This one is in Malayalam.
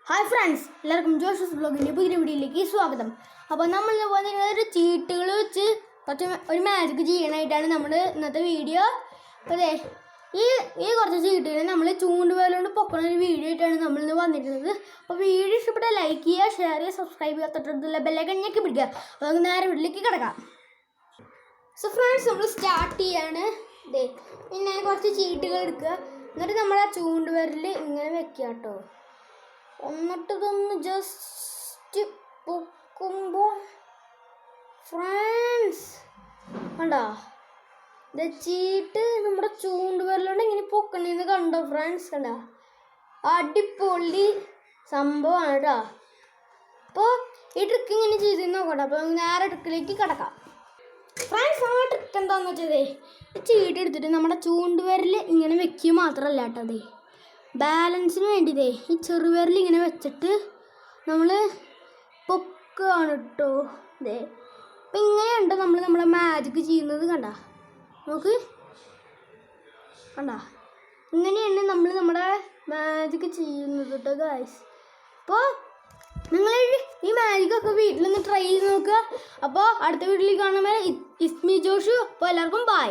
ഹായ് ഫ്രണ്ട്സ്, എല്ലാവർക്കും ജോഷസ് ബ്ലോഗിൻ്റെ പുതിയ വീഡിയോയിലേക്ക് സ്വാഗതം. അപ്പോൾ നമ്മൾ വന്നിരിക്കുന്നത് ഒരു ചീട്ടുകൾ വെച്ച് ഒരു മാജിക് ചെയ്യാനായിട്ടാണ് നമ്മൾ ഇന്നത്തെ വീഡിയോ. അതെ, ഈ കുറച്ച് ചീട്ടുകൾ നമ്മൾ ചൂണ്ടുവേലുകൊണ്ട് പൊക്കുന്ന ഒരു വീഡിയോ ആയിട്ടാണ് നമ്മളിന്ന് വന്നിരിക്കുന്നത്. അപ്പോൾ വീഡിയോ ഇഷ്ടപ്പെട്ടാൽ ലൈക്ക് ചെയ്യുക, ഷെയർ ചെയ്യുക, സബ്സ്ക്രൈബ് ചെയ്യുക, തൊട്ടടുത്തുള്ള ബെല്ലൈക്കൺ ഞെക്കി പിടിക്കുക. അപ്പോൾ നമുക്ക് നേരെ വീട്ടിലേക്ക് കിടക്കാം. സോ ഫ്രണ്ട്സ്, നമ്മൾ സ്റ്റാർട്ട് ചെയ്യാണ്. ഇതേ പിന്നെ കുറച്ച് ചീട്ടുകൾ എടുക്കുക, എന്നിട്ട് നമ്മൾ ആ ചൂണ്ടുവിരൽ ഇങ്ങനെ വെക്കുക കേട്ടോ. എന്നിട്ട് ഇതൊന്ന് ജസ്റ്റ് പൊക്കുമ്പോൾ ഫ്രണ്ട്സ് കണ്ടോ, ഇത് ചീട്ട് നമ്മുടെ ചൂണ്ടുവിരലോണ്ട് ഇങ്ങനെ പൊക്കണേന്ന് കണ്ടോ ഫ്രണ്ട്സ്? കണ്ടോ, അടിപൊളി സംഭവമാണ് കേട്ടോ. അപ്പോൾ ഈ ട്രിക്ക് ഇങ്ങനെ ചെയ്ത് നോക്കട്ടെ. അപ്പോൾ നേരെ ട്രിക്കിലേക്ക് കിടക്കാം. ഫ്രണ്ട്സ്, ആ ട്രിക്ക് എന്താണെന്ന് വെച്ചതേ, ചീട്ട് എടുത്തിട്ട് നമ്മുടെ ചൂണ്ടുവിരൽ ഇങ്ങനെ വെക്കുക മാത്രമല്ല കേട്ടോ. അതെ, ബാലൻസിന് വേണ്ടിയതേ ഈ ചെറുവിരൽ ഇങ്ങനെ വെച്ചിട്ട് നമ്മൾ പൊക്കുകയാണ് കേട്ടോ. ഇതേ അപ്പം ഇങ്ങനെയുണ്ട് നമ്മൾ നമ്മളെ മാജിക് ചെയ്യുന്നത്. കണ്ട നോക്ക്, കണ്ട ഇങ്ങനെയാണ് നമ്മൾ നമ്മുടെ മാജിക് ചെയ്യുന്നത് കേട്ടോ ഗായ്സ്. അപ്പോൾ നിങ്ങൾ ഈ മാജിക്കൊക്കെ വീട്ടിലൊന്ന് ട്രൈ ചെയ്ത് നോക്കുക. അപ്പോൾ അടുത്ത വീട്ടിൽ കാണുമ്പോൾ ഇസ്മി ജോഷു. അപ്പോൾ എല്ലാവർക്കും ബൈ.